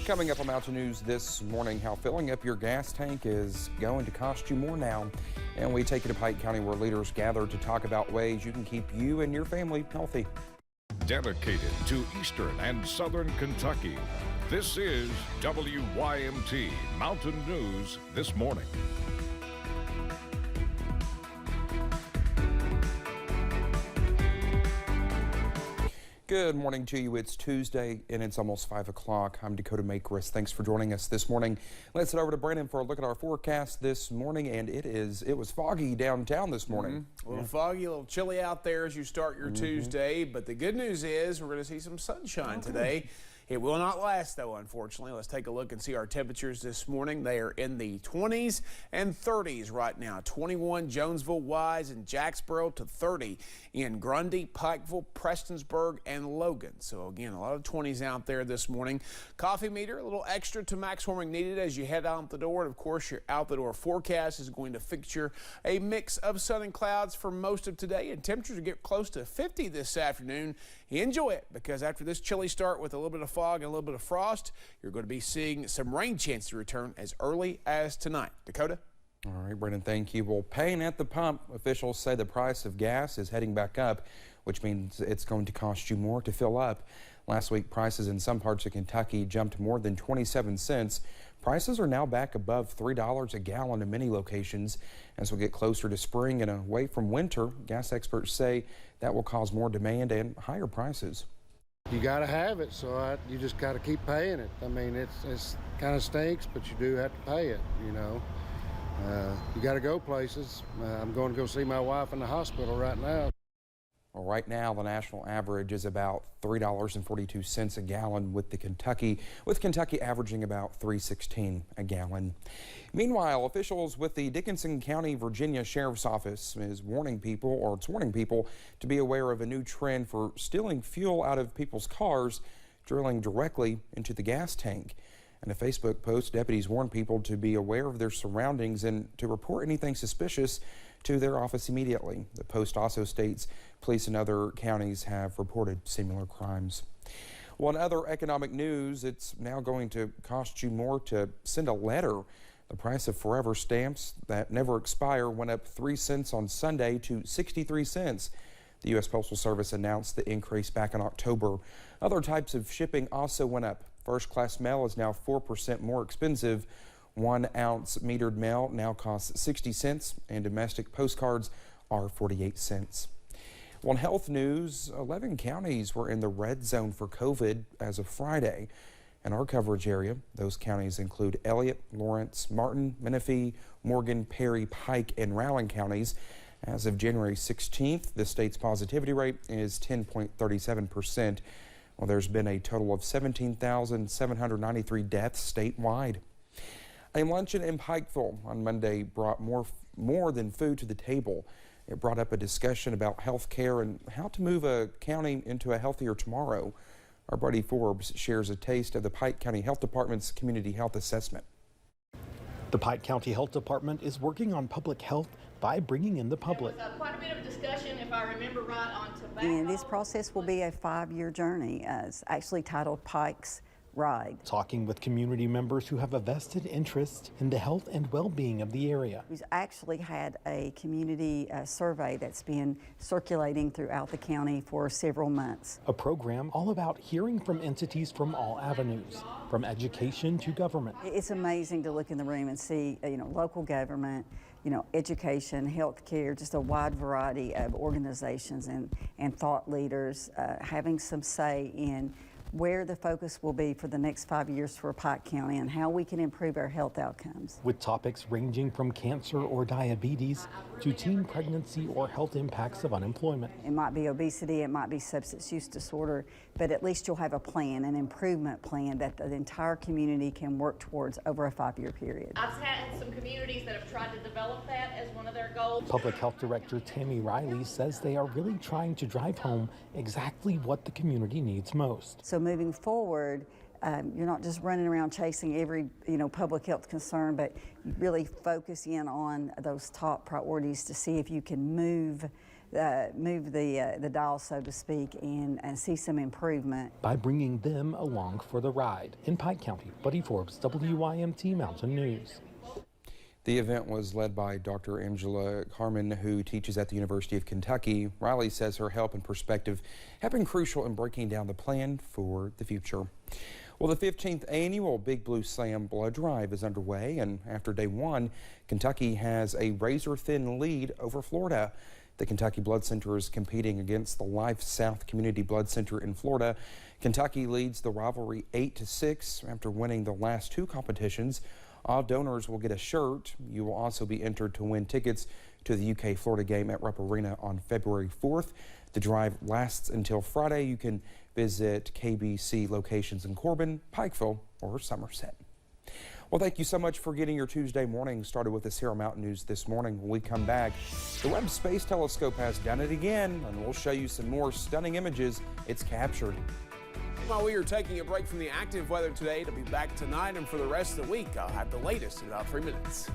Coming up on Mountain News this morning, how filling up your gas tank is going to cost you more now. And we take you to Pike County, where leaders gather to talk about ways you can keep you and your family healthy. Dedicated to Eastern and Southern Kentucky, this is WYMT Mountain News This Morning. Good morning to you. It's Tuesday and it's almost 5 o'clock. I'm Dakota Makris. Thanks for joining us this morning. Let's head over to Brandon for a look at our forecast this morning. And it was foggy downtown this morning. A little foggy, a little chilly out there as you start your Tuesday. But the good news is we're going to see some sunshine today. It will not last, though, unfortunately. Let's take a look and see our temperatures this morning. They are in the 20s and 30s right now. 21 Jonesville, Wise, and Jacksboro to 30 in Grundy, Pikeville, Prestonsburg, and Logan. So, again, a lot of 20s out there this morning. Coffee meter, a little extra to max warming needed as you head out the door. And, of course, your out-the-door forecast is going to feature a mix of sun and clouds for most of today. And temperatures will get close to 50 this afternoon. Enjoy it, because after this chilly start with a little bit of fog and a little bit of frost, you're going to be seeing some rain chances to return as early as tonight. Dakota? All right, Brendan, thank you. Well, paying at the pump, officials say the price of gas is heading back up, which means it's going to cost you more to fill up. Last week, prices in some parts of Kentucky jumped more than 27 cents. Prices are now back above $3 a gallon in many locations. As we get closer to spring and away from winter, gas experts say that will cause more demand and higher prices. You got to have it, so you just got to keep paying it. I mean, it's kind of stinks, but you do have to pay it, you know. You got to go places. I'm going to go see my wife in the hospital right now. Well, right now, the national average is about $3.42 a gallon, with Kentucky averaging about $3.16 a gallon. Meanwhile, officials with the Dickinson County, Virginia Sheriff's Office is warning people to be aware of a new trend for stealing fuel out of people's cars, drilling directly into the gas tank. In a Facebook post, deputies warn people to be aware of their surroundings and to report anything suspicious to their office immediately. The post also states police in other counties have reported similar crimes. Well, in other economic news, it's now going to cost you more to send a letter. The price of forever stamps that never expire went up 3 cents on Sunday to 63 cents. The U.S. Postal Service announced the increase back in October. Other types of shipping also went up. First-class mail is now 4% more expensive. 1 ounce metered mail now costs 60 cents, and domestic postcards are 48 cents. Well, in health news, 11 counties were in the red zone for COVID as of Friday. In our coverage area, those counties include Elliott, Lawrence, Martin, Menifee, Morgan, Perry, Pike, and Rowan counties. As of January 16th, the state's positivity rate is 10.37%. Well, there's been a total of 17,793 deaths statewide. A luncheon in Pikeville on Monday brought more than food to the table. It brought up a discussion about health care and how to move a county into a healthier tomorrow. Our buddy Forbes shares a taste of the Pike County Health Department's community health assessment. The Pike County Health Department is working on public health by bringing in the public. There was quite a bit of discussion, if I remember right, on tobacco. And this process will be a 5-year journey. It's actually titled Pike's Ride. Talking with community members who have a vested interest in the health and well-being of the area. We've actually had a community survey that's been circulating throughout the county for several months. A program all about hearing from entities from all avenues, from education to government. It's amazing to look in the room and see, local government, education, healthcare, just a wide variety of organizations and thought leaders having some say in where the focus will be for the next 5 years for Pike County and how we can improve our health outcomes. With topics ranging from cancer or diabetes to teen pregnancy or health impacts of unemployment. It might be obesity, it might be substance use disorder, but at least you'll have a plan, an improvement plan that the entire community can work towards over a 5-year period. I've had some communities that have tried to develop that as one of their goals. Public Health Director Tammy Riley says they are really trying to drive home exactly what the community needs most. So moving forward, you're not just running around chasing every public health concern, but you really focus in on those top priorities to see if you can move move the dial, so to speak, and see some improvement. By bringing them along for the ride. In Pike County, Buddy Forbes, WYMT Mountain News. The event was led by Dr. Angela Carmen, who teaches at the University of Kentucky. Riley says her help and perspective have been crucial in breaking down the plan for the future. Well, the 15th annual Big Blue Slam Blood Drive is underway, and after day one, Kentucky has a razor-thin lead over Florida. The Kentucky Blood Center is competing against the Life South Community Blood Center in Florida. Kentucky leads the rivalry 8-6 after winning the last two competitions. All donors will get a shirt. You will also be entered to win tickets to the UK-Florida game at Rupp Arena on February 4th. The drive lasts until Friday. You can visit KBC locations in Corbin, Pikeville, or Somerset. Well, thank you so much for getting your Tuesday morning started with us here on Mountain News this morning. When we come back, the Webb Space Telescope has done it again, and we'll show you some more stunning images it's captured. While we are taking a break from the active weather today, to be back tonight and for the rest of the week, I'll have the latest in about 3 minutes.